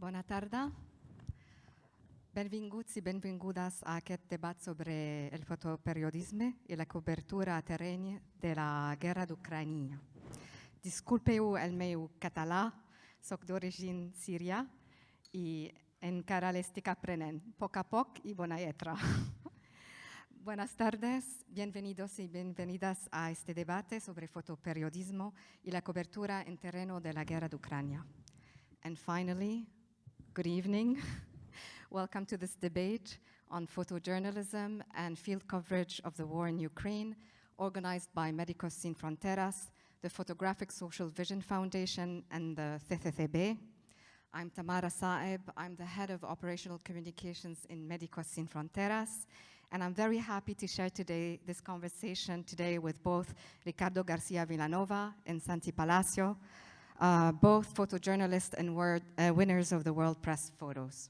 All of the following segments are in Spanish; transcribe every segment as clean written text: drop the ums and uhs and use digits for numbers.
Bona tarda. Benvinguts i benvingudes a aquest debat sobre el fotoperiodisme i la cobertura a terreny de la guerra d'Ucraïna. Disculpeu el meu català, soc d'origen síria i encara l'estic aprenent, poc a poc y bona lletra. Buenas tardes, bienvenidos y bienvenidas a este debate sobre fotoperiodismo y la cobertura en terreno de la guerra de Ucrania. And finally, good evening. Welcome to this debate on photojournalism and field coverage of the war in Ukraine, organized by Médicos Sin Fronteras, the Photographic Social Vision Foundation, and the CCCB. I'm Tamara Saeb. I'm the head of operational communications in Médicos Sin Fronteras, and I'm very happy to share this conversation today with both Ricardo Garcia Villanova and Santi Palacio, both photojournalists and winners of the World Press Photos.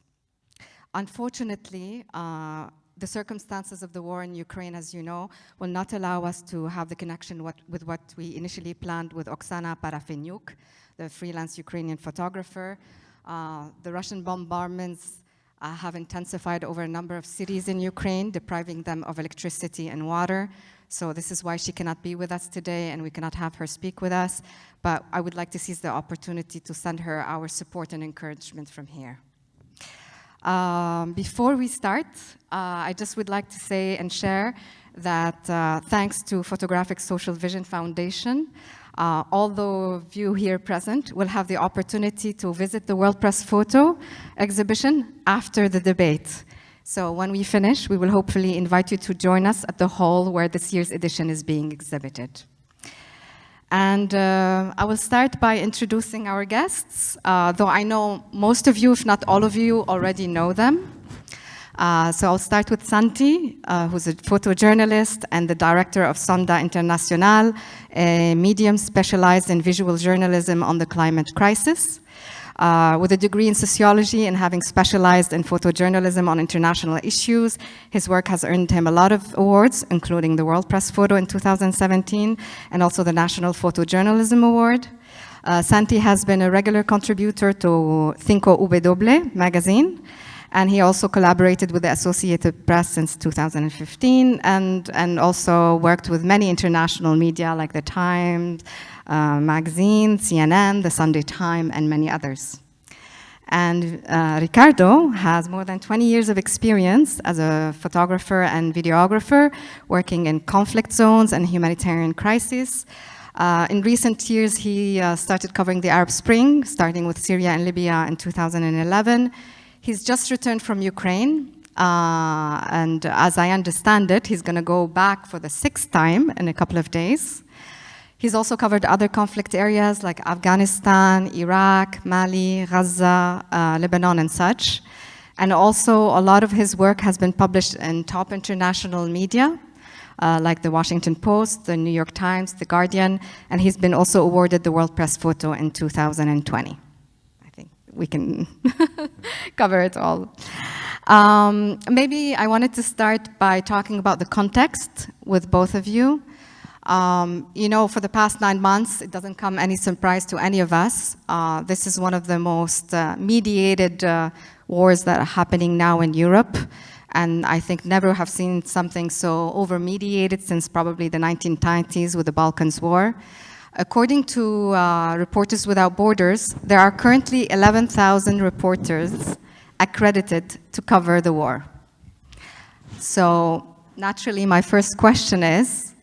Unfortunately, the circumstances of the war in Ukraine, as you know, will not allow us to have the connection with what we initially planned with Oksana Parafenyuk, the freelance Ukrainian photographer. The Russian bombardments have intensified over a number of cities in Ukraine, depriving them of electricity and water. So this is why she cannot be with us today, and we cannot have her speak with us. But I would like to seize the opportunity to send her our support and encouragement from here. Before we start, I just would like to say and share that thanks to Photographic Social Vision Foundation, all of you here present will have the opportunity to visit the World Press Photo exhibition after the debate. So when we finish, we will hopefully invite you to join us at the hall where this year's edition is being exhibited. And I will start by introducing our guests, though I know most of you, if not all of you, already know them. So I'll start with Santi, who's a photojournalist and the director of Sonda International, a medium specialized in visual journalism on the climate crisis. With a degree in sociology and having specialized in photojournalism on international issues, his work has earned him a lot of awards, including the World Press Photo in 2017 and also the National Photojournalism Award. Santi has been a regular contributor to 5W magazine, and he also collaborated with the Associated Press since 2015 and also worked with many international media like the Times magazine, CNN, the Sunday Times, and many others. And Ricardo has more than 20 years of experience as a photographer and videographer, working in conflict zones and humanitarian crises. In recent years, he started covering the Arab Spring, starting with Syria and Libya in 2011. He's just returned from Ukraine, and as I understand it, he's going to go back for the 6th time in a couple of days. He's also covered other conflict areas like Afghanistan, Iraq, Mali, Gaza, Lebanon, and such. And also, a lot of his work has been published in top international media, like the Washington Post, the New York Times, the Guardian, and he's been also awarded the World Press Photo in 2020. I think we can cover it all. Maybe I wanted to start by talking about the context with both of you. You know, for the past 9 months, it doesn't come any surprise to any of us. This is one of the most mediated wars that are happening now in Europe. And I think never have seen something so over-mediated since probably the 1990s with the Balkans War. According to Reporters Without Borders, there are currently 11,000 reporters accredited to cover the war. So naturally, my first question is,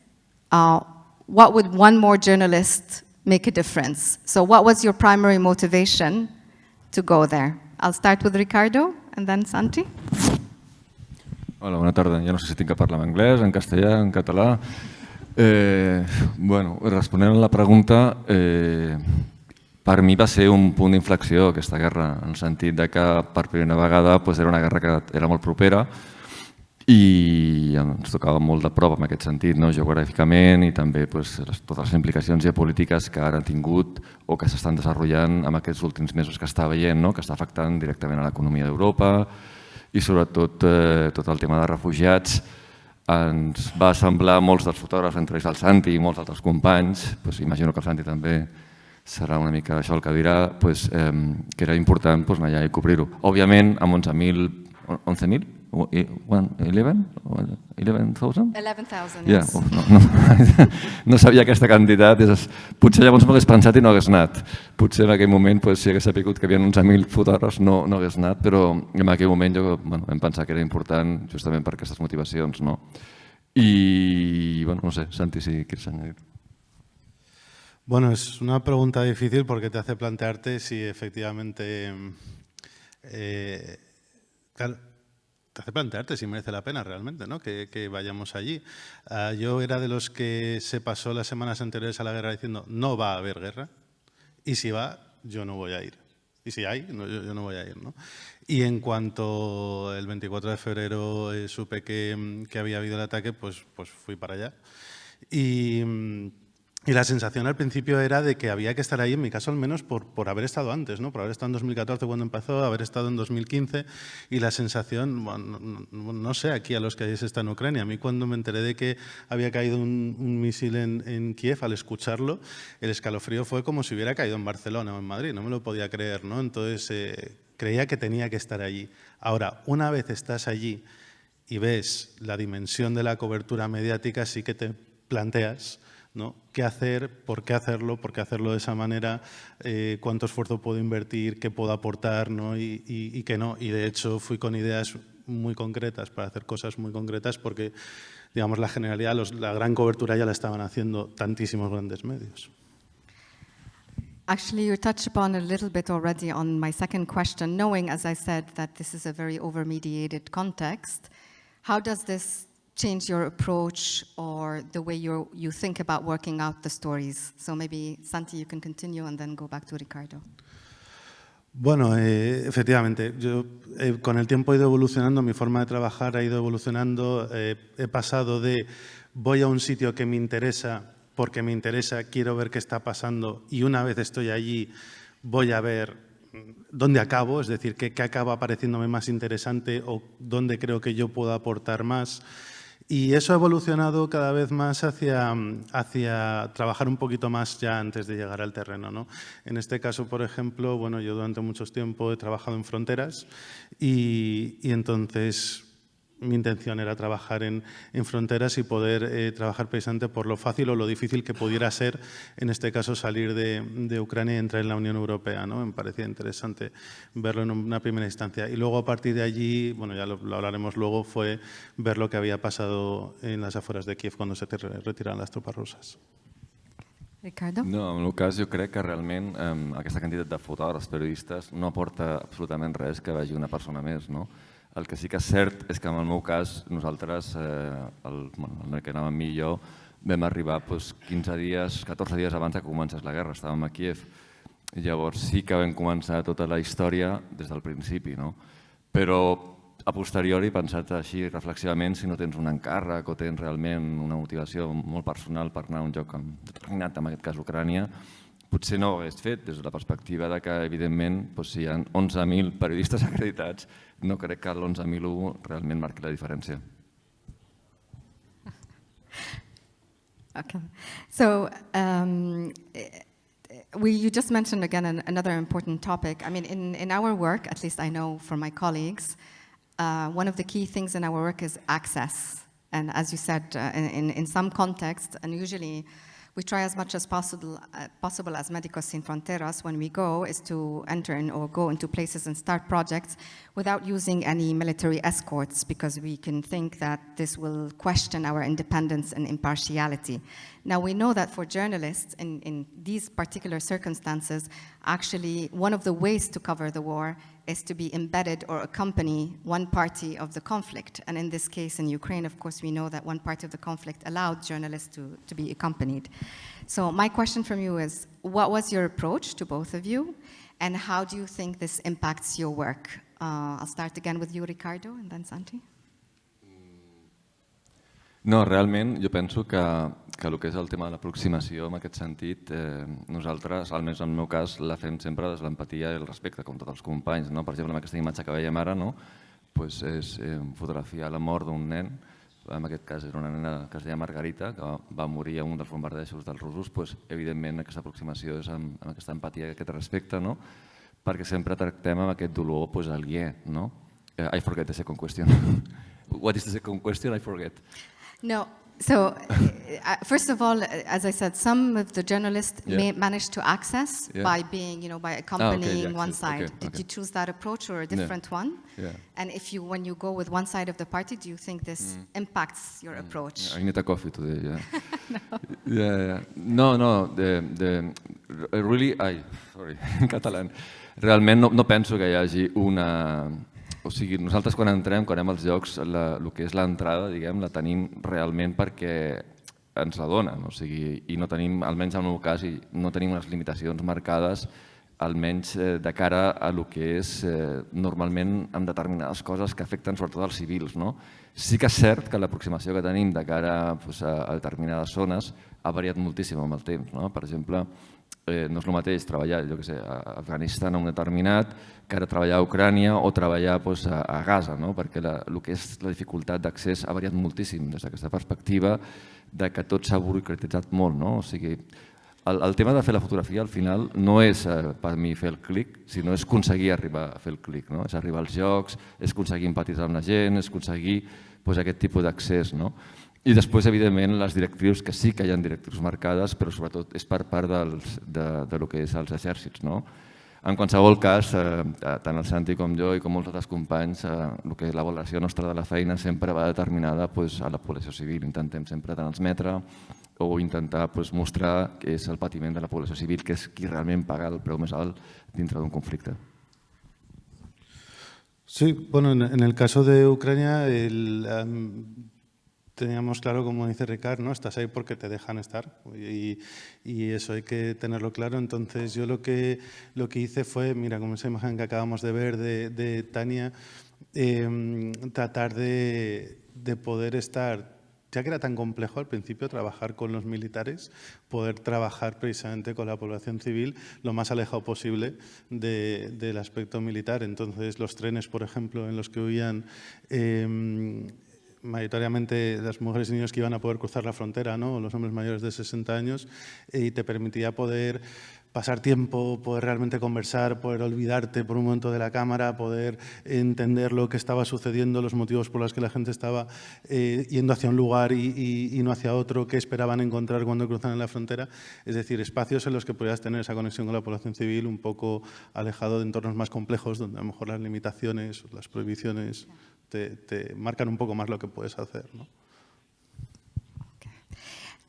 what would one more journalist make a difference? So what was your primary motivation to go there? I'll start with Ricardo and then Santi. Hola, bona tarda. Ja no sé si tinc que parlar en anglès, en castellà, en català. Bueno, responent a la pregunta, per mi va ser un punt d'inflexió aquesta guerra, en el sentit de que per primera vegada era una guerra que era molt propera i ens tocava molt de prop en aquest sentit, geogràficament, i també totes les implicacions geopolítiques que ara han tingut o que s'estan desenvolupant en aquests últims mesos que està veient, que està afectant directament a l'economia d'Europa i sobretot tot el tema de refugiats. Ens va semblar molts dels fotògrafs, entre ells el Santi i molts altres companys, imagino que el Santi també serà una mica això el que dirà, pues, que era important pues, anar allà i cobrir-ho. Òbviament, amb 11.000, 11.000? 11.000? 11,000, Ja, yes. no sabia aquesta quantitat. Potser llavors m'ho hagués pensat i no hagués anat. Potser en aquell moment, si hagués sabut que hi havia 11.000 fotògrafs, no hagués anat, però en aquell moment vam pensar que era important justament per aquestes motivacions. Y, no sé, Santi, si quieres añadir. Bueno, es una pregunta difícil porque te hace plantearte si efectivamente, claro, te hace plantearte si merece la pena realmente, ¿no? que vayamos allí. Yo era de los que se pasó las semanas anteriores a la guerra diciendo no va a haber guerra y si va, yo no voy a ir. Y si hay, yo no voy a ir, ¿no? Y en cuanto el 24 de febrero supe que había habido el ataque, pues fui para allá. Y la sensación al principio era de que había que estar ahí, en mi caso al menos, por haber estado antes, ¿no? Por haber estado en 2014 cuando empezó, haber estado en 2015 y la sensación, bueno, no sé, aquí a los que hayáis estado en Ucrania, a mí cuando me enteré de que había caído un misil en Kiev, al escucharlo, el escalofrío fue como si hubiera caído en Barcelona o en Madrid, no me lo podía creer, ¿no? Entonces creía que tenía que estar allí. Ahora, una vez estás allí y ves la dimensión de la cobertura mediática, sí que te planteas, ¿no? ¿Qué hacer? ¿Por qué hacerlo? ¿Por qué hacerlo de esa manera? ¿Cuánto esfuerzo puedo invertir? ¿Qué puedo aportar? ¿No? Y qué no. Y de hecho fui con ideas muy concretas para hacer cosas muy concretas porque, digamos, la generalidad, la gran cobertura ya la estaban haciendo tantísimos grandes medios. Actually, you touched upon a little bit already on my second question, knowing, as I said, that this is a very over-mediated context. How does this change your approach or the way you think about working out the stories? So maybe, Santi, you can continue and then go back to Ricardo. Bueno, efectivamente, yo con el tiempo he ido evolucionando, mi forma de trabajar ha ido evolucionando, he pasado de voy a un sitio que me interesa porque me interesa, quiero ver qué está pasando y una vez estoy allí voy a ver dónde acabo, es decir, qué acaba pareciéndome más interesante o dónde creo que yo puedo aportar más. Y eso ha evolucionado cada vez más hacia trabajar un poquito más ya antes de llegar al terreno, ¿no? En este caso, por ejemplo, bueno, yo durante mucho tiempo he trabajado en fronteras y entonces mi intención era trabajar en fronteras y poder trabajar precisamente por lo fácil o lo difícil que pudiera ser, en este caso, salir de Ucrania y entrar en la Unión Europea, ¿no? Me parecía interesante verlo en una primera instancia. Y luego, a partir de allí, bueno, ya lo hablaremos luego, fue ver lo que había pasado en las afueras de Kiev cuando se retiraron las tropas rusas. Ricardo? No, en el meu cas jo crec que realment aquesta quantitat de fotògrafs periodistes no aporta absolutament res que vagi una persona més, no? El que sí que és cert és que en el meu cas nosaltres, el que anàvem amb mi i jo, vam arribar 15 dies, 14 dies abans que comencés la guerra, estàvem a Kiev. Llavors sí que vam començar tota la història des del principi, no? Però a posteriori, pensat així reflexivament, si no tens un encàrrec o tens realment una motivació molt personal per anar a un lloc determinat, en aquest cas Ucrània, potser no ho hagués fet des de la perspectiva de que, evidentment, si hi ha 11.000 periodistes acreditats, no crec que l'11.001 realment marqui la diferència. Okay. So you just mentioned again another important topic. I mean, in our work, at least I know from my colleagues, one of the key things in our work is access. And as you said, in some contexts, and usually we try as much as possible as Médicos Sin Fronteras when we go is to enter in or go into places and start projects without using any military escorts because we can think that this will question our independence and impartiality. Now we know that for journalists in these particular circumstances, actually one of the ways to cover the war is to be embedded or accompany one party of the conflict. And in this case, in Ukraine, of course, we know that one part of the conflict allowed journalists to be accompanied. So my question from you is, what was your approach to both of you? And how do you think this impacts your work? I'll start again with you, Ricardo, and then Santi. No, realment jo penso que el que és el tema de l'aproximació en aquest sentit, nosaltres, almenys en el meu cas, la fem sempre des de l'empatia i el respecte, com tots els companys. Per exemple, amb aquesta imatge que veiem ara, és fotografiar la mort d'un nen en aquest cas era una nena que es deia Margarita, que va morir en un dels bombardejos dels russos, doncs, evidentment aquesta aproximació és amb aquesta empatia i aquest respecte, no? Perquè sempre tractem amb aquest dolor aliè. No? I forget the second question. What is the second question? I forget. No. So, first of all, as I said, some of the journalists may manage to access by being, by accompanying one side. Did you choose that approach or a different one? Yeah. And when you go with one side of the party, do you think this impacts your approach? I need a coffee today, yeah. No. Really, sorry, en català. Realment no penso que hi hagi una... O sigui, nosaltres quan entrem, quan anem als llocs, el que és l'entrada, diguem, la tenim realment perquè ens la donen. O sigui, i no tenim, almenys en el meu cas, no tenim unes limitacions marcades, almenys de cara a el que és normalment en determinades coses que afecten sobretot els civils. Sí que és cert que l'aproximació que tenim de cara a determinades zones ha variat moltíssim amb el temps. Per exemple, no és el mateix treballar a Afganistan en un determinat que ara treballar a Ucrània o treballar a Gaza, perquè el que és la dificultat d'accés ha variat moltíssim des d'aquesta perspectiva que tot s'ha burocratitzat molt. O sigui, el tema de fer la fotografia al final no és per mi fer el clic, sinó és aconseguir arribar a fer el clic, és arribar als llocs, és aconseguir empatitzar amb la gent, és aconseguir aquest tipus d'accés. I després, evidentment, les directrius, que sí que hi ha directrius marcades, però sobretot és per part del que és els exèrcits. En qualsevol cas, tant el Santi com jo i com molts altres companys, la valoració nostra de la feina sempre va determinada a la població civil. Intentem sempre transmetre o intentar mostrar que és el patiment de la població civil, que és qui realment paga el preu més alt dintre d'un conflicte. Sí, bueno, en el caso de Ucrania teníamos claro, como dice Ricard, ¿no? Estás ahí porque te dejan estar y eso hay que tenerlo claro. Entonces yo lo que hice fue, mira, como esa imagen que acabamos de ver de Tania, tratar de poder estar, ya que era tan complejo al principio trabajar con los militares, poder trabajar precisamente con la población civil lo más alejado posible del aspecto militar. Entonces los trenes, por ejemplo, en los que huían mayoritariamente las mujeres y niños que iban a poder cruzar la frontera, ¿no? Los hombres mayores de 60 años, y te permitía poder pasar tiempo, poder realmente conversar, poder olvidarte por un momento de la cámara, poder entender lo que estaba sucediendo, los motivos por los que la gente estaba yendo hacia un lugar y no hacia otro, qué esperaban encontrar cuando cruzaban la frontera. Es decir, espacios en los que podías tener esa conexión con la población civil un poco alejado de entornos más complejos, donde a lo mejor las limitaciones, las prohibiciones te marcan un poco más lo que puedes hacer, ¿no?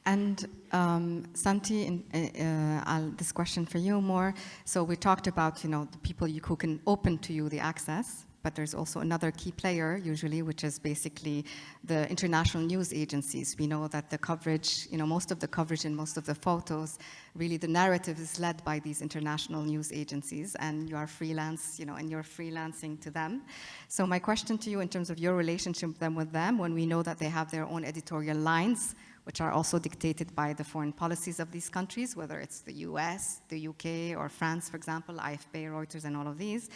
And Santi, this question for you more. So we talked about, the people who can open to you the access, but there's also another key player usually, which is basically the international news agencies. We know that the coverage, most of the coverage and most of the photos, really the narrative is led by these international news agencies, and you are freelance, and you're freelancing to them. So my question to you in terms of your relationship with them, when we know that they have their own editorial lines, which are also dictated by the foreign policies of these countries, whether it's the US, the UK, or France, for example, AFP, Reuters, and all of these.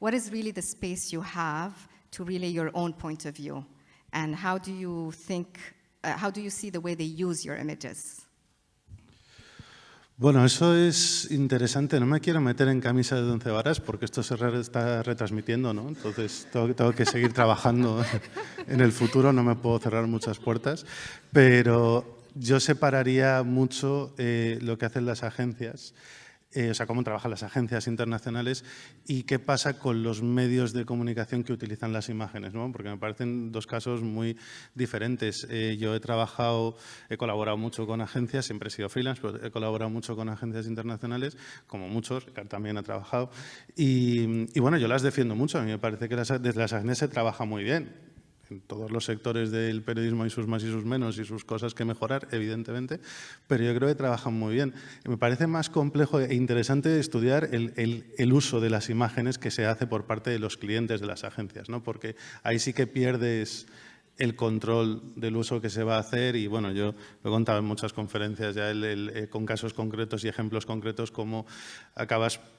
What is really the space you have to relay your own point of view? And how do you see the way they use your images? Bueno, eso es interesante. No me quiero meter en camisa de 11 varas porque esto se está retransmitiendo, ¿no? Entonces tengo que seguir trabajando en el futuro, no me puedo cerrar muchas puertas, pero yo separaría mucho lo que hacen las agencias, o sea, cómo trabajan las agencias internacionales y qué pasa con los medios de comunicación que utilizan las imágenes, ¿no? Porque me parecen dos casos muy diferentes. Yo he colaborado mucho con agencias, siempre he sido freelance, pero he colaborado mucho con agencias internacionales, como muchos, Ricard también ha trabajado. Y bueno, yo las defiendo mucho. A mí me parece que desde las agencias se trabaja muy bien. En todos los sectores del periodismo hay sus más y sus menos y sus cosas que mejorar, evidentemente, pero yo creo que trabajan muy bien. Me parece más complejo e interesante estudiar el uso de las imágenes que se hace por parte de los clientes de las agencias, ¿no? Porque ahí sí que pierdes el control del uso que se va a hacer y, bueno, yo lo he contado en muchas conferencias ya con casos concretos y ejemplos concretos cómo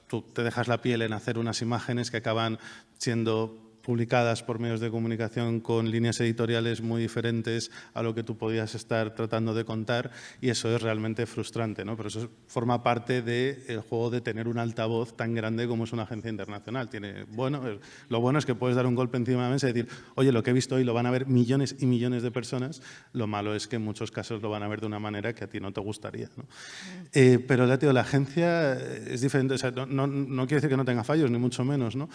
tú te dejas la piel en hacer unas imágenes que acaban siendo publicadas por medios de comunicación con líneas editoriales muy diferentes a lo que tú podías estar tratando de contar, y eso es realmente frustrante, ¿no? Pero eso forma parte del juego de tener un altavoz tan grande como es una agencia internacional. Lo bueno es que puedes dar un golpe encima de la mesa y decir, oye, lo que he visto hoy lo van a ver millones y millones de personas. Lo malo es que en muchos casos lo van a ver de una manera que a ti no te gustaría, ¿no? Pero ya te digo, la agencia es diferente. O sea, no quiere decir que no tenga fallos, ni mucho menos, ¿no?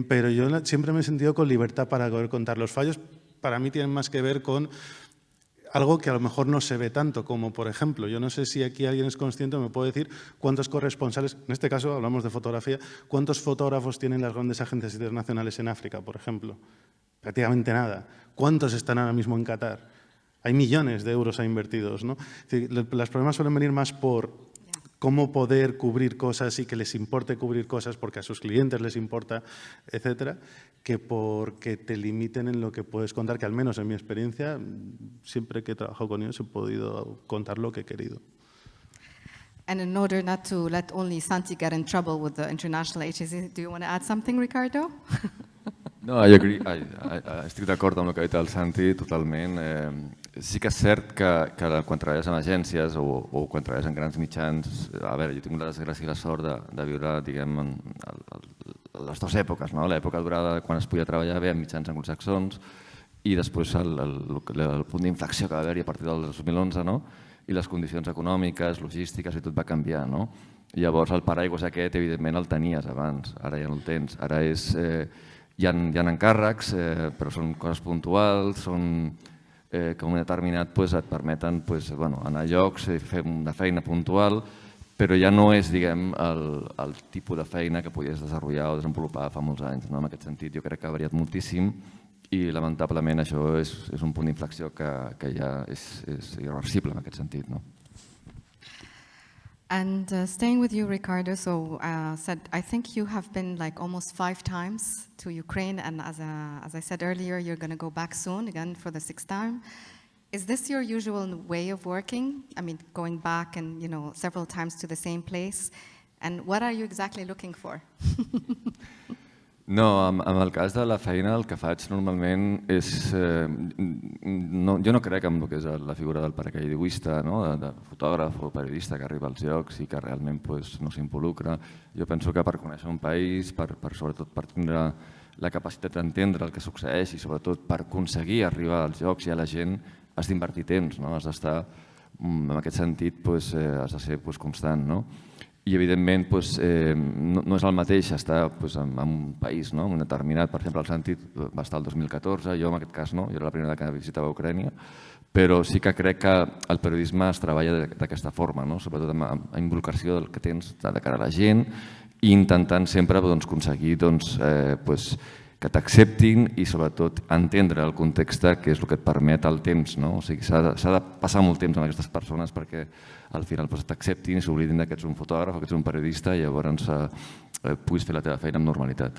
Pero yo siempre me he sentido con libertad para poder contar. Los fallos para mí tienen más que ver con algo que a lo mejor no se ve tanto, como por ejemplo, yo no sé si aquí alguien es consciente o me puede decir cuántos corresponsales, en este caso hablamos de fotografía, cuántos fotógrafos tienen las grandes agencias internacionales en África, por ejemplo. Prácticamente nada. ¿Cuántos están ahora mismo en Qatar? Hay millones de euros invertidos, ¿no? Es decir, los problemas suelen venir más por cómo poder cubrir cosas y que les importe cubrir cosas porque a sus clientes les importa, etcétera, que porque te limiten en lo que puedes contar, que al menos en mi experiencia, siempre que he trabajado con ellos he podido contar lo que he querido. And in order not to let only Santi get in trouble with the international agency, do you want to add something, Ricardo? No, jo estic d'acord amb el que ha dit el Santi, totalment. Sí que és cert que quan treballes en agències o quan treballes en grans mitjans, a veure, jo tinc la desgràcia i la sort de viure, diguem, les dues èpoques, no? L'època durada quan es podia treballar bé en mitjans anglosaxons i després el punt d'inflexió que va haver-hi a partir del 2011, no? I les condicions econòmiques, logístiques i tot va canviar, no? I llavors el paraigües aquest, evidentment, el tenies abans, ara ja no el tens. Ara hi ha encàrrecs, però són coses puntuals, són que en un determinat et permeten anar a llocs, fer una feina puntual, però ja no és, diguem, el tipus de feina que podies desenvolupar o desenvolupar fa molts anys. En aquest sentit, jo crec que ha variat moltíssim i, lamentablement, això és un punt d'inflexió que ja és irreversible en aquest sentit. And staying with you, Ricardo, so I think you have been like almost 5 times to Ukraine, and as I said earlier, you're going to go back soon, again for the 6th time. Is this your usual way of working? I mean, going back and, several times to the same place? And what are you exactly looking for? No, en el cas de la feina el que faig normalment és... Jo no crec en el que és la figura del paracaigudista, de fotògraf o periodista que arriba als llocs i que realment no s'involucra. Jo penso que per conèixer un país, sobretot per tindre la capacitat d'entendre el que succeeix i sobretot per aconseguir arribar als llocs i a la gent, has d'invertir temps, has d'estar, en aquest sentit, has de ser constant. I, evidentment, no és el mateix estar en un país determinat. Per exemple, el Santi va estar el 2014, jo en aquest cas no, jo era la primera que visitava Ucrània, però sí que crec que el periodisme es treballa d'aquesta forma, sobretot amb la involucració del que tens de cara a la gent i intentant sempre aconseguir que t'acceptin i, sobretot, entendre el context, que és el que et permet el temps. O sigui, s'ha de passar molt temps amb aquestes persones perquè al final t'acceptin i s'oblidin que ets un fotògraf o que ets un periodista i llavors puguis fer la teva feina amb normalitat.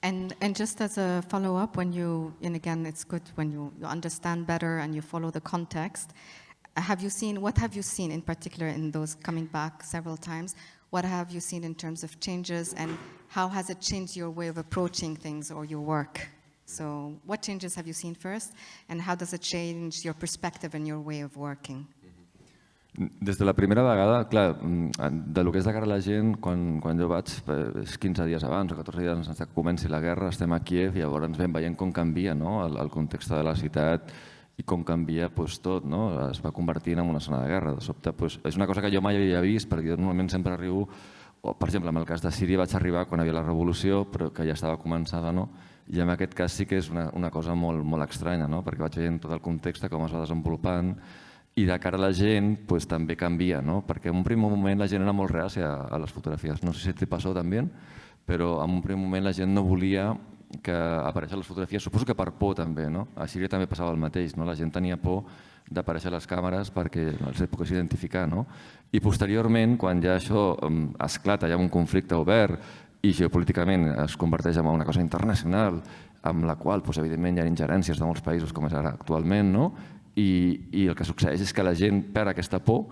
And just as a follow-up, and again, it's good when you understand better and you follow the context, what have you seen in particular in those coming back several times? What have you seen in terms of changes, and how has it changed your way of approaching things or your work? So what changes have you seen first, and how does it change your perspective and your way of working? Des de la primera vegada, clar, del que és de cara a la gent, quan jo vaig, és 15 dies abans o 14 dies abans que comenci la guerra, estem a Kíev i llavors vam veient com canvia el context de la ciutat i com canvia tot, es va convertint en una zona de guerra. De sobte, és una cosa que jo mai havia vist, perquè jo normalment sempre arribo, per exemple, en el cas de Síria vaig arribar quan hi havia la revolució, però que ja estava començada, i en aquest cas sí que és una cosa molt estranya, perquè vaig veient tot el context, com es va desenvolupant, i de cara a la gent també canvia, perquè en un primer moment la gent era molt reàcia a les fotografies. No sé si te passó també, però en un primer moment la gent no volia que apareixen les fotografies, suposo que per por també. A Síria també passava el mateix, la gent tenia por d'aparèixer a les càmeres perquè els pogués identificar. I posteriorment, quan ja això esclata, hi ha un conflicte obert i geopolíticament es converteix en una cosa internacional, amb la qual, evidentment, hi ha ingerències de molts països com és ara actualment, i el que succeeix és que la gent perd aquesta por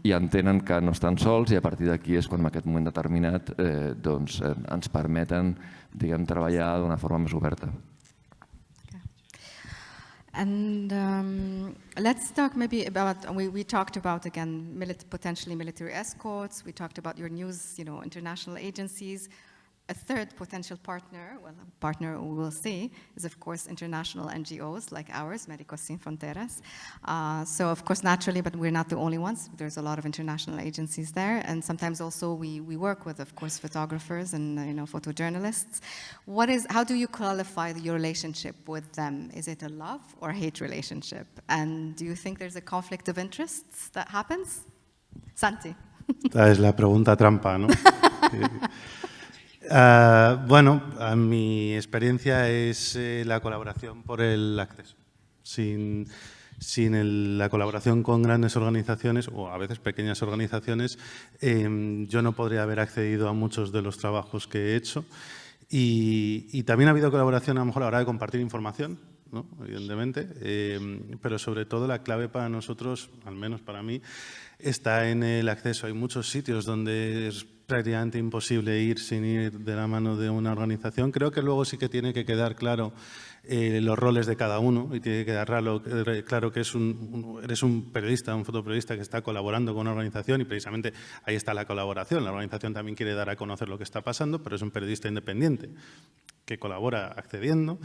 i entenen que no estan sols i a partir d'aquí és quan en aquest moment determinat ens permeten treballar d'una forma més oberta. And let's talk maybe about, we talked about, again, potentially military escorts. We talked about your news, international agencies. A third potential partner, well, a partner we will see, is of course international NGOs like ours, Médicos Sin Fronteras. So of course, naturally, but we're not the only ones. There's a lot of international agencies there, and sometimes also we work with, of course, photographers and photojournalists. How do you qualify your relationship with them? Is it a love or hate relationship? And do you think there's a conflict of interests that happens? Santi. Esta es la pregunta trampa, ¿no? Bueno, mi experiencia es la colaboración por el acceso. Sin la colaboración con grandes organizaciones, o a veces pequeñas organizaciones, yo no podría haber accedido a muchos de los trabajos que he hecho. Y también ha habido colaboración a lo mejor a la hora de compartir información, ¿no? Evidentemente, pero sobre todo la clave para nosotros, al menos para mí, está en el acceso. Hay muchos sitios donde es prácticamente imposible ir sin ir de la mano de una organización. Creo que luego sí que tiene que quedar claro los roles de cada uno y tiene que quedar claro que eres un periodista, un fotoperiodista que está colaborando con una organización y precisamente ahí está la colaboración. La organización también quiere dar a conocer lo que está pasando, pero es un periodista independiente que colabora accediendo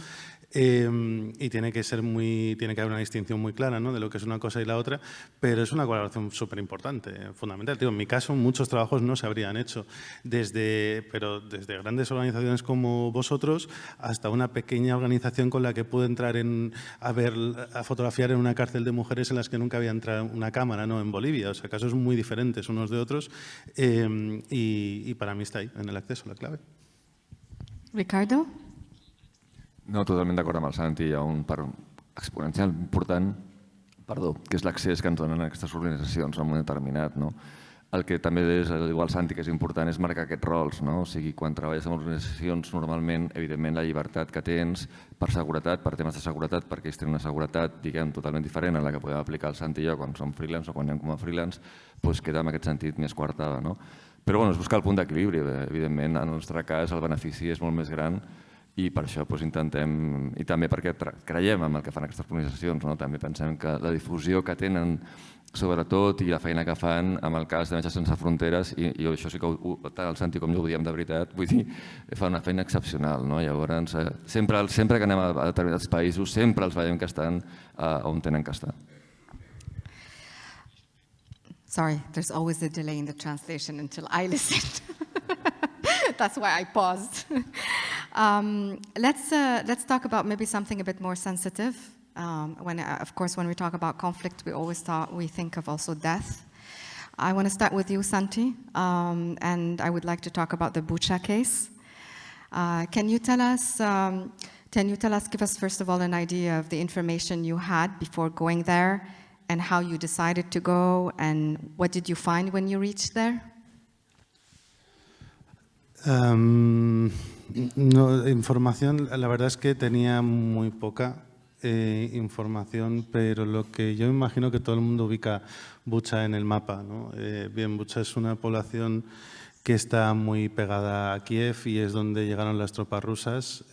y tiene que haber una distinción muy clara, ¿no?, de lo que es una cosa y la otra, pero es una colaboración súper importante, fundamental. En mi caso, muchos trabajos no se habrían hecho, desde grandes organizaciones como vosotros hasta una pequeña organización con la que pude entrar a fotografiar en una cárcel de mujeres en las que nunca había entrado una cámara, ¿no?, en Bolivia. O sea, casos muy diferentes unos de otros y para mí está ahí, en el acceso, la clave. Ricardo? No, totalment d'acord amb el Santi. Hi ha un part exponencial important, que és l'accés que ens donen aquestes organitzacions en un moment determinat. El que també és, igual Santi, que és important, és marcar aquests rols. O sigui, quan treballes amb organitzacions, normalment, evidentment, la llibertat que tens per seguretat, per temes de seguretat, perquè ells tenen una seguretat, diguem, totalment diferent a la que podem aplicar el Santi i jo quan som freelance o quan anem com a freelance, doncs queda en aquest sentit més coartada. Però és buscar el punt d'equilibri. Evidentment, en el nostre cas, el benefici és molt més gran i per això intentem, i també perquè creiem en el que fan aquestes organitzacions, també pensem que la difusió que tenen, sobretot, i la feina que fan, en el cas de Metges Sense Fronteres, i això sí que tant el Santi com jo ho diem de veritat, vull dir, fa una feina excepcional. Llavors, sempre que anem a determinats països, sempre els veiem que estan on tenen que estar. Sorry, there's always a delay in the translation until I listen. That's why I paused. Let's talk about maybe something a bit more sensitive. Of course, when we talk about conflict, we think of also death. I want to start with you, Santi, and I would like to talk about the Bucha case. Can you tell us, give us first of all an idea of the information you had before going there, and how you decided to go, and what did you find when you reached there? Información, la verdad es que tenía muy poca información, pero lo que yo imagino que todo el mundo ubica Bucha en el mapa, ¿no? Bien, Bucha es una población que está muy pegada a Kiev y es donde llegaron las tropas rusas.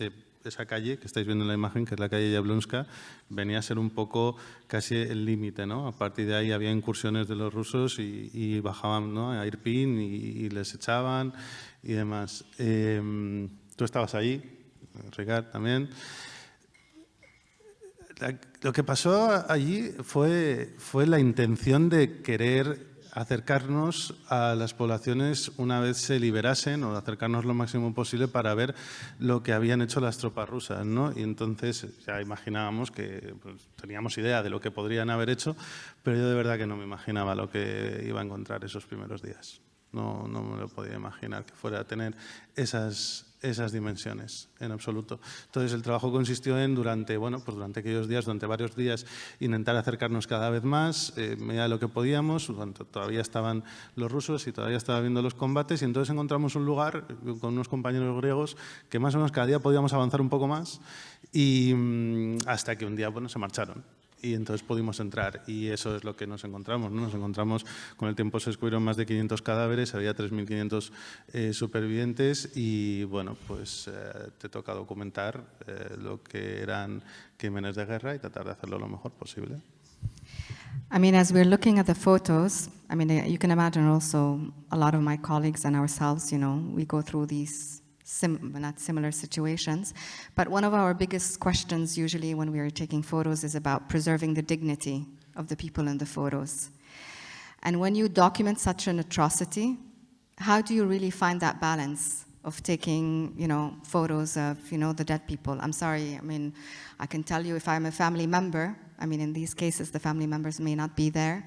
Esa calle que estáis viendo en la imagen, que es la calle Yablonska, venía a ser un poco casi el límite, ¿no? A partir de ahí había incursiones de los rusos y bajaban, ¿no?, a Irpin y les echaban y demás. Tú estabas allí, Ricard también. Lo que pasó allí fue la intención de querer acercarnos a las poblaciones una vez se liberasen, o acercarnos lo máximo posible para ver lo que habían hecho las tropas rusas, ¿no? Y entonces ya imaginábamos que teníamos idea de lo que podrían haber hecho, pero yo de verdad que no me imaginaba lo que iba a encontrar esos primeros días. No me lo podía imaginar que fuera a tener esas dimensiones en absoluto. Entonces el trabajo consistió en durante aquellos días, durante varios días, intentar acercarnos cada vez más, medida de lo que podíamos. Todavía estaban los rusos y todavía estaba viendo los combates, y entonces encontramos un lugar con unos compañeros griegos que más o menos cada día podíamos avanzar un poco más, y hasta que un día se marcharon. y entonces pudimos entrar y eso es lo que nos encontramos, ¿no? Nos encontramos, con el tiempo se descubrieron más de 500 cadáveres, había 3.500 supervivientes y bueno, pues te toca documentar lo que eran crímenes de guerra y tratar de hacerlo lo mejor posible. I mean, as we're looking at the photos, I mean, you can imagine also a lot of my colleagues and ourselves, you know, we go through these not similar situations. But one of our biggest questions usually when we are taking photos is about preserving the dignity of the people in the photos. And when you document such an atrocity, how do you really find that balance of taking, you know, photos of, you know, the dead people? I'm sorry, I mean, I can tell you if I'm a family member, I mean, in these cases, the family members may not be there.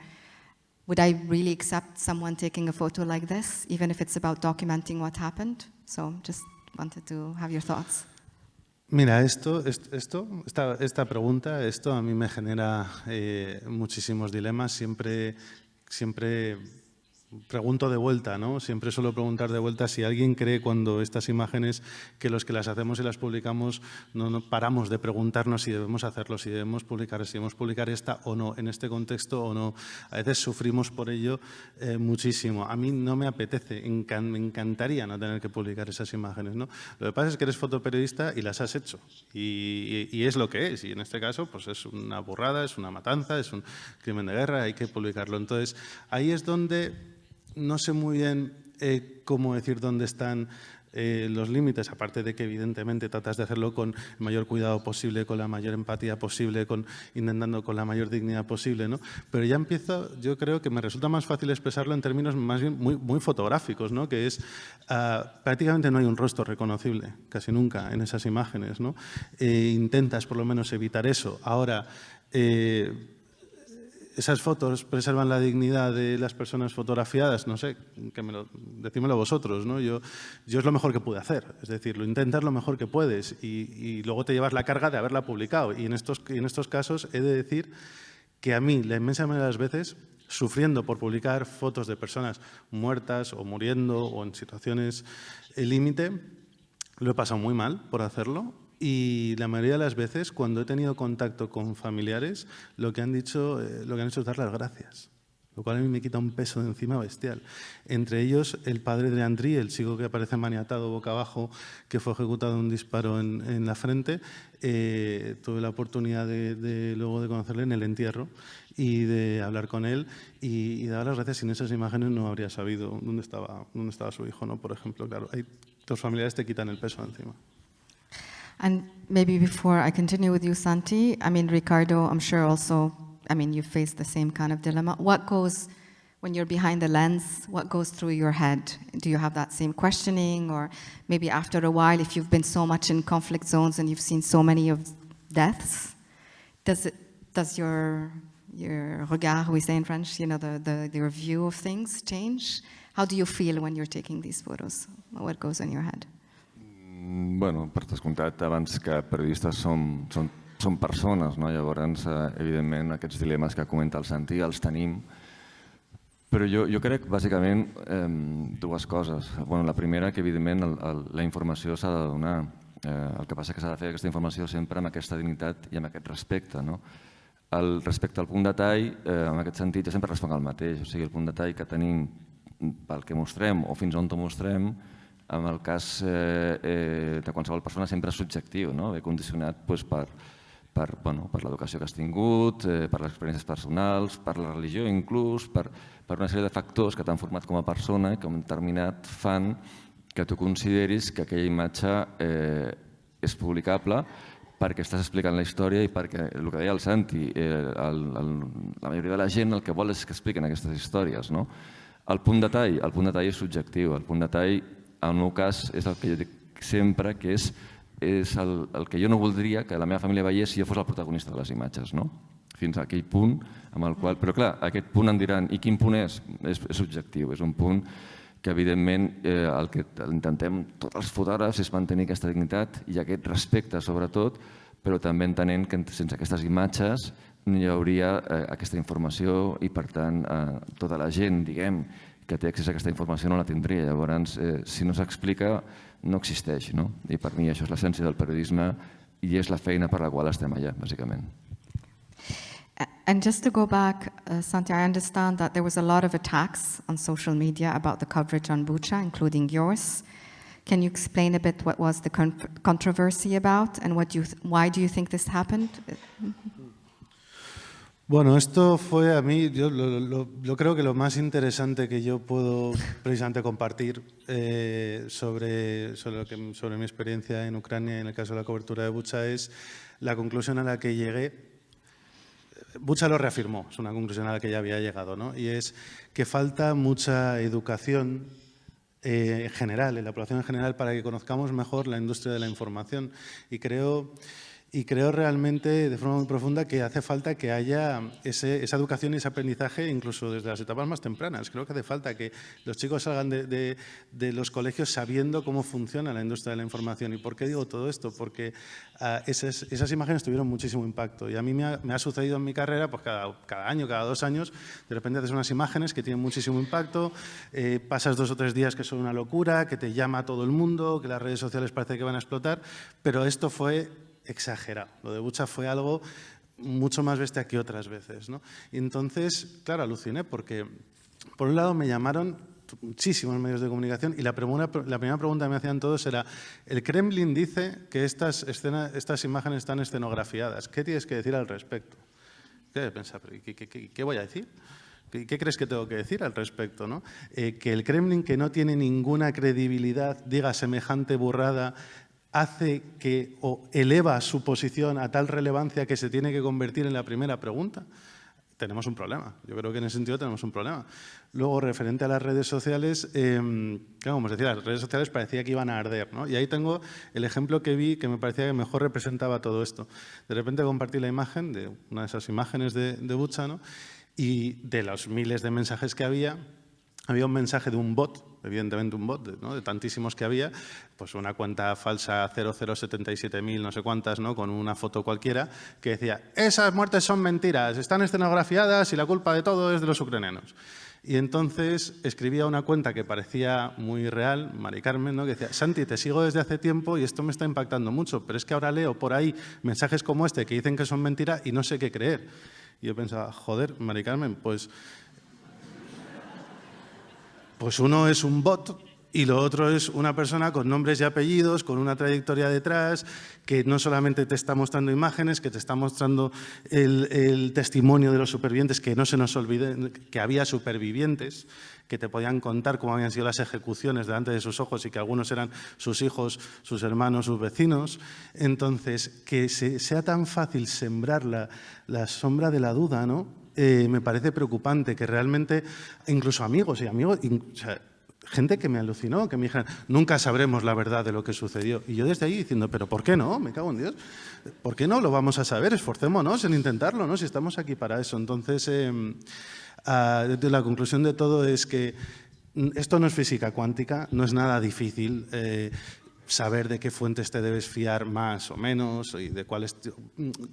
Would I really accept someone taking a photo like this, even if it's about documenting what happened? So just wanted to have your thoughts. Mira, esta pregunta, esto a mí me genera muchísimos dilemas. Siempre pregunto de vuelta, ¿no? Siempre suelo preguntar de vuelta si alguien cree cuando estas imágenes, que los que las hacemos y las publicamos, no paramos de preguntarnos si debemos hacerlo, si debemos publicar esta o no, en este contexto o no. A veces sufrimos por ello muchísimo. A mí no me apetece, me encantaría no tener que publicar esas imágenes, ¿no? Lo que pasa es que eres fotoperiodista y las has hecho. Y es lo que es. Y en este caso, pues es una burrada, es una matanza, es un crimen de guerra, hay que publicarlo. Entonces, ahí es donde no sé muy bien cómo decir dónde están los límites, aparte de que evidentemente tratas de hacerlo con el mayor cuidado posible, con la mayor empatía posible, intentando con la mayor dignidad posible, ¿no? Pero ya empiezo, yo creo que me resulta más fácil expresarlo en términos más bien muy fotográficos, ¿no? Que es, prácticamente no hay un rostro reconocible, casi nunca, en esas imágenes, ¿no? Intentas por lo menos evitar eso. Ahora, esas fotos preservan la dignidad de las personas fotografiadas, no sé, decímelo vosotros, ¿no? Yo es lo mejor que pude hacer, es decir, lo intentas lo mejor que puedes y luego te llevas la carga de haberla publicado. Y en estos casos he de decir que a mí, la inmensa mayoría de las veces, sufriendo por publicar fotos de personas muertas o muriendo o en situaciones límite, lo he pasado muy mal por hacerlo. Y la mayoría de las veces, cuando he tenido contacto con familiares, lo que han hecho es dar las gracias, lo cual a mí me quita un peso de encima bestial. Entre ellos, el padre de Andriy, el chico que aparece maniatado boca abajo, que fue ejecutado de un disparo en la frente. Tuve la oportunidad luego de conocerle en el entierro y de hablar con él y dar las gracias. Sin esas imágenes no habría sabido dónde estaba su hijo, ¿no? Por ejemplo, claro, los familiares te quitan el peso de encima. And maybe before I continue with you, Santi, I mean, Ricardo, I'm sure also, I mean, you face the same kind of dilemma. What goes, when you're behind the lens, what goes through your head? Do you have that same questioning? Or maybe after a while, if you've been so much in conflict zones and you've seen so many of deaths, does your regard, we say in French, you know, your view of things change? How do you feel when you're taking these photos? What goes in your head? Bueno, per descomptat, abans que periodistes som persones, no? Llavors, evidentment, aquests dilemes que comenta el Santi els tenim. Però jo crec, bàsicament, dues coses. Bueno, la primera, que evidentment la informació s'ha de donar. El que passa és que s'ha de fer aquesta informació sempre amb aquesta dignitat i amb aquest respecte, no? Respecte al punt detall, en aquest sentit, jo sempre responc el mateix. O sigui, el punt detall que tenim pel que mostrem o fins on ho mostrem, en el cas de qualsevol persona sempre és subjectiu, ve condicionat per l'educació que has tingut, per les experiències personals, per la religió inclús, per una sèrie de factors que t'han format com a persona i que en determinat fan que tu consideris que aquella imatge és publicable perquè estàs explicant la història i perquè, el que deia el Santi, la majoria de la gent el que vol és que expliquen aquestes històries. El punt detall és subjectiu, el punt detall en el meu cas és el que jo dic sempre, que és el que jo no voldria que la meva família veiés si jo fos el protagonista de les imatges, fins a aquell punt amb el qual... Però clar, aquest punt em diran, i quin punt és? És subjectiu, és un punt que evidentment el que intentem tots els fotògrafs és mantenir aquesta dignitat i aquest respecte sobretot, però també entenent que sense aquestes imatges no hi hauria aquesta informació i per tant tota la gent, diguem, que té accés a aquesta informació no la tindria. Llavors, si no s'explica, no existeix. I per mi això és l'essència del periodisme i és la feina per la qual estem allà, bàsicament. And just to go back, Santi, I understand that there was a lot of attacks on social media about the coverage on Bucha, including yours. Can you explain a bit what was the controversy about and why do you think this happened? Bueno, esto fue a mí, yo creo que lo más interesante que yo puedo precisamente compartir sobre mi experiencia en Ucrania y en el caso de la cobertura de Bucha es la conclusión a la que llegué. Bucha lo reafirmó, es una conclusión a la que ya había llegado, ¿no? Y es que falta mucha educación general, en la población en general, para que conozcamos mejor la industria de la información. Y creo realmente de forma muy profunda que hace falta que haya esa educación y ese aprendizaje incluso desde las etapas más tempranas. Creo que hace falta que los chicos salgan de los colegios sabiendo cómo funciona la industria de la información. ¿Y por qué digo todo esto? Porque esas imágenes tuvieron muchísimo impacto y a mí me ha sucedido en mi carrera, pues cada año, cada 2 años, de repente haces unas imágenes que tienen muchísimo impacto, pasas 2 o 3 días que son una locura, que te llama a todo el mundo, que las redes sociales parece que van a explotar, pero esto fue exagerado. Lo de Bucha fue algo mucho más bestia que otras veces, ¿no? Y entonces, claro, aluciné porque, por un lado, me llamaron muchísimos medios de comunicación y la primera pregunta que me hacían todos era: el Kremlin dice que estas imágenes están escenografiadas. ¿Qué tienes que decir al respecto? ¿Qué pensar? ¿Qué voy a decir? ¿Qué crees que tengo que decir al respecto, ¿no? Que el Kremlin, que no tiene ninguna credibilidad, diga semejante burrada, hace que o eleva su posición a tal relevancia que se tiene que convertir en la primera pregunta. Tenemos un problema. Yo creo que en ese sentido tenemos un problema. Luego, referente a las redes sociales, claro, como os decía, las redes sociales parecía que iban a arder, ¿no? Y ahí tengo el ejemplo que vi que me parecía que mejor representaba todo esto. De repente compartí la imagen de una de esas imágenes de Bucha, ¿no? Y de los miles de mensajes que había un mensaje de un bot, evidentemente un bot, ¿no? De tantísimos que había, pues una cuenta falsa 0077.000 no sé cuántas, ¿no? Con una foto cualquiera, que decía: esas muertes son mentiras, están escenografiadas y la culpa de todo es de los ucranianos. Y entonces escribía una cuenta que parecía muy real, Mari Carmen, ¿no? Que decía: Santi, te sigo desde hace tiempo y esto me está impactando mucho, pero es que ahora leo por ahí mensajes como este que dicen que son mentiras y no sé qué creer. Y yo pensaba: joder, Mari Carmen, pues uno es un bot y lo otro es una persona con nombres y apellidos, con una trayectoria detrás, que no solamente te está mostrando imágenes, que te está mostrando el testimonio de los supervivientes, que no se nos olvide que había supervivientes que te podían contar cómo habían sido las ejecuciones delante de sus ojos y que algunos eran sus hijos, sus hermanos, sus vecinos. Entonces, que sea tan fácil sembrar la sombra de la duda, ¿no? Me parece preocupante que realmente, incluso amigos, o sea, gente que me alucinó, que me dijeron: nunca sabremos la verdad de lo que sucedió. Y yo desde ahí diciendo: ¿pero por qué no? Me cago en Dios. ¿Por qué no lo vamos a saber? Esforcémonos en intentarlo, ¿no? Si estamos aquí para eso. Entonces, la conclusión de todo es que esto no es física cuántica, no es nada difícil. Saber de qué fuentes te debes fiar más o menos y de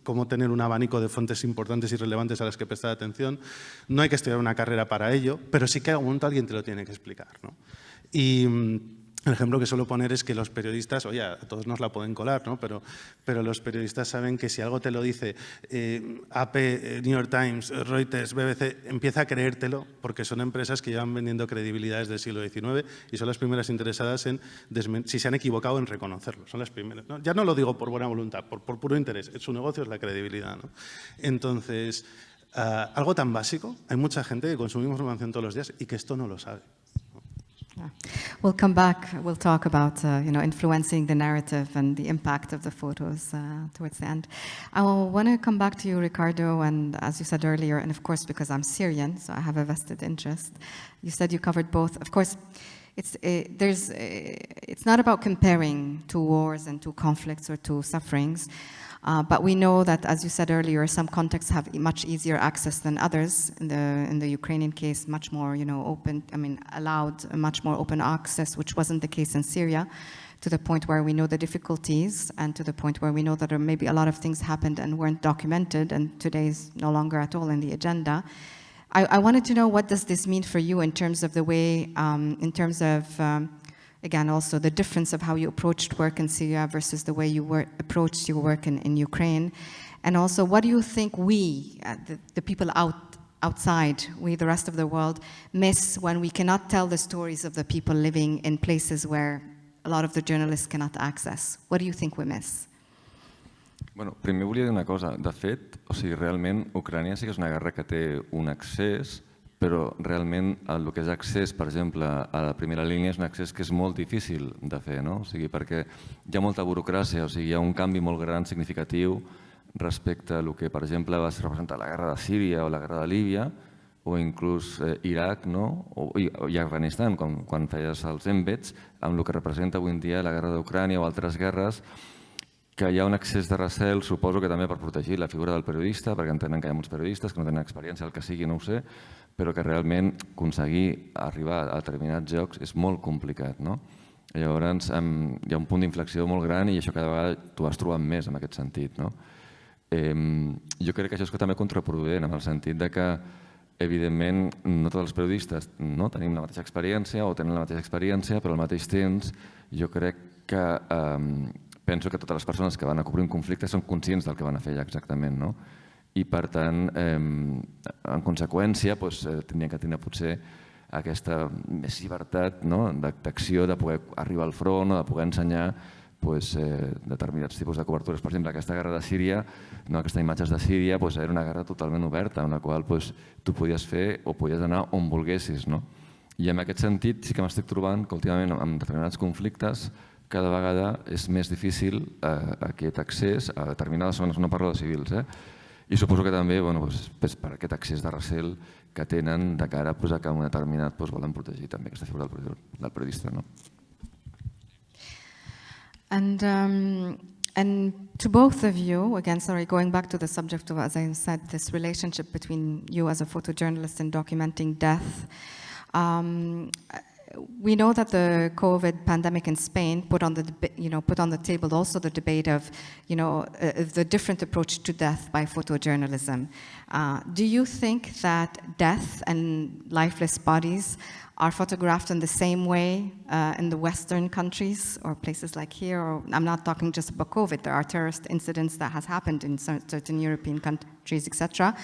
cómo tener un abanico de fuentes importantes y relevantes a las que prestar atención. No hay que estudiar una carrera para ello, pero sí que a un momento alguien te lo tiene que explicar, ¿no? Y el ejemplo que suelo poner es que los periodistas, oye, a todos nos la pueden colar, ¿no? Pero los periodistas saben que si algo te lo dice AP, New York Times, Reuters, BBC, empieza a creértelo porque son empresas que llevan vendiendo credibilidad desde el siglo XIX y son las primeras interesadas en, si se han equivocado, en reconocerlo. Son las primeras, ¿no? Ya no lo digo por buena voluntad, por puro interés. Su negocio es la credibilidad, ¿no? Entonces, algo tan básico, hay mucha gente que consumimos información todos los días y que esto no lo sabe. Yeah. We'll come back. We'll talk about influencing the narrative and the impact of the photos towards the end. I want to come back to you, Ricardo, and as you said earlier, and of course because I'm Syrian, so I have a vested interest. You said you covered both. Of course, it's not about comparing two wars and two conflicts or two sufferings. But we know that, as you said earlier, some contexts have much easier access than others. In the Ukrainian case, much more, allowed a much more open access, which wasn't the case in Syria, to the point where we know the difficulties and to the point where we know that maybe a lot of things happened and weren't documented, and today is no longer at all in the agenda. I wanted to know, what does this mean for you in terms of the way, again, also the difference of how you approached work in Syria versus the way you approached your work in Ukraine. And also, what do you think we, the people outside, we, the rest of the world, miss when we cannot tell the stories of the people living in places where a lot of the journalists cannot access? What do you think we miss? Bueno, primer volia dir una cosa. De fet, o sigui, realment, Ucrània sí que és una guerra que té un accés, però realment el que és accés, per exemple, a la primera línia és un accés que és molt difícil de fer, no? O sigui, perquè hi ha molta burocràcia, o sigui, hi ha un canvi molt gran, significatiu, respecte a el que, per exemple, va representar la guerra de Síria o la guerra de Líbia, o inclús Iraq, no? I Afganistan, quan feies els embeds, amb el que representa avui en dia la guerra d'Ucrània o altres guerres, que hi ha un excés de recel, suposo que també per protegir la figura del periodista, perquè entenen que hi ha molts periodistes que no tenen experiència, el que sigui, no ho sé, però que realment aconseguir arribar a determinats llocs és molt complicat, no? Llavors, hi ha un punt d'inflexió molt gran i això cada vegada t'ho vas trobant més en aquest sentit, no? Jo crec que això és també contraproduent, en el sentit de que, evidentment, no tots els periodistes no tenim la mateixa experiència o tenen la mateixa experiència, però al mateix temps jo crec que penso que totes les persones que van a cobrir un conflicte són conscients del que van a fer allà exactament, no? I, per tant, en conseqüència, tindrien que tenir potser aquesta més llibertat d'acció, de poder arribar al front o de poder ensenyar determinats tipus de cobertures. Per exemple, aquesta guerra de Síria, aquestes imatges de Síria, era una guerra totalment oberta, en la qual tu podies fer o podies anar on volguessis. I en aquest sentit sí que m'estic trobant que últimament en determinats conflictes cada vegada és més difícil aquest accés a determinades zones, no parlo de civils, i suposo que també per aquest accés de recel que tenen de cara a que en un determinat volen protegir també aquesta figura del periodista. And to both of you, again, sorry, going back to the subject of, as I said, this relationship between you as a photojournalist and documenting death, we know that the COVID pandemic in Spain put on the table also the debate of, the different approach to death by photojournalism. Do you think that death and lifeless bodies are photographed in the same way in the Western countries or places like here? Or I'm not talking just about COVID. There are terrorist incidents that has happened in certain European countries, etc.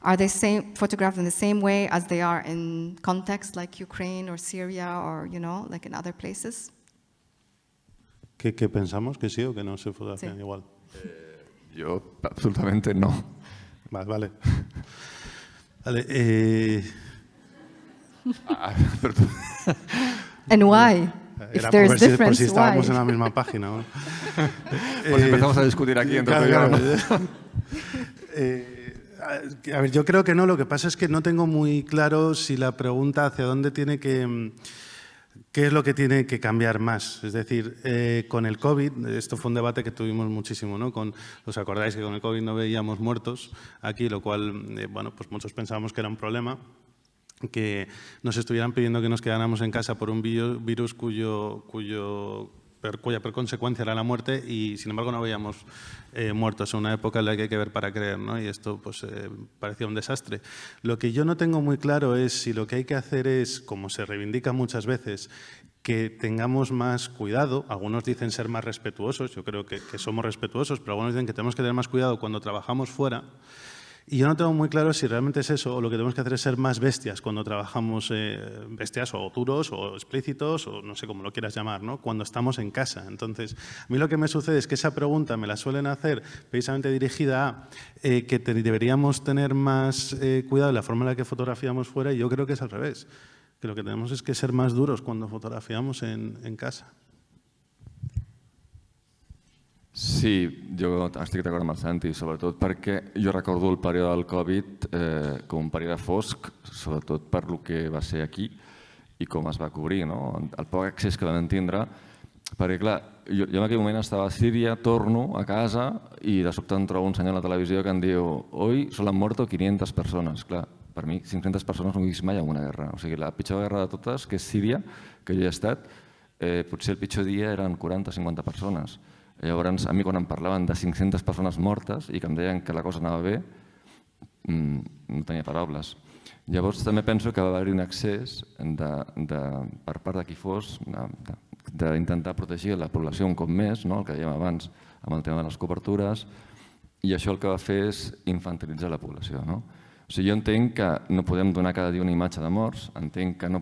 Are they photographed in the same way as they are in contexts like Ukraine or Syria or, like in other places? ¿Qué pensamos? ¿Que sí o que no se fotografían igual? Yo absolutamente no. Vale. And why? If there's difference, por si estábamos why? en la misma página. ¿No? Pues empezamos a discutir aquí entre claro. A ver, yo creo que no. Lo que pasa es que no tengo muy claro si la pregunta hacia dónde tiene que... ¿Qué es lo que tiene que cambiar más? Es decir, con el COVID, esto fue un debate que tuvimos muchísimo, ¿no? ¿Os acordáis que con el COVID no veíamos muertos aquí, lo cual, pues muchos pensábamos que era un problema, que nos estuvieran pidiendo que nos quedáramos en casa por un virus cuya consecuencia era la muerte y, sin embargo, no veíamos muertos en una época en la que hay que ver para creer, ¿no? Y esto parecía un desastre. Lo que yo no tengo muy claro es si lo que hay que hacer es, como se reivindica muchas veces, que tengamos más cuidado. Algunos dicen ser más respetuosos, yo creo que somos respetuosos, pero algunos dicen que tenemos que tener más cuidado cuando trabajamos fuera. Y yo no tengo muy claro si realmente es eso o lo que tenemos que hacer es ser más bestias cuando trabajamos, bestias o duros o explícitos o no sé cómo lo quieras llamar, ¿no? Cuando estamos en casa. Entonces, a mí lo que me sucede es que esa pregunta me la suelen hacer precisamente dirigida a que deberíamos tener más cuidado en la forma en la que fotografiamos fuera y yo creo que es al revés, que lo que tenemos es que ser más duros cuando fotografiamos en casa. Sí, jo estic d'acord amb el Santi, sobretot perquè jo recordo el període del Covid com un període fosc, sobretot per el que va ser aquí i com es va cobrir, el poc accés que vam tindre, perquè clar, jo en aquell moment estava a Síria, torno a casa i de sobte em trobo un senyor a la televisió que em diu «Hoy solo han muerto 500 persones». Clar, per mi 500 persones no ho he vist mai en una guerra. O sigui, la pitjor guerra de totes, que és Síria, que jo he estat, potser el pitjor dia eren 40 o 50 persones. Llavors, a mi quan em parlaven de 500 persones mortes i que em deien que la cosa anava bé, no tenia paraules. Llavors, també penso que va haver-hi un excés per part de qui fos d'intentar protegir la població un cop més, el que dèiem abans amb el tema de les cobertures, i això el que va fer és infantilitzar la població. No? O sigui, jo entenc que no podem donar cada dia una imatge de morts, entenc que no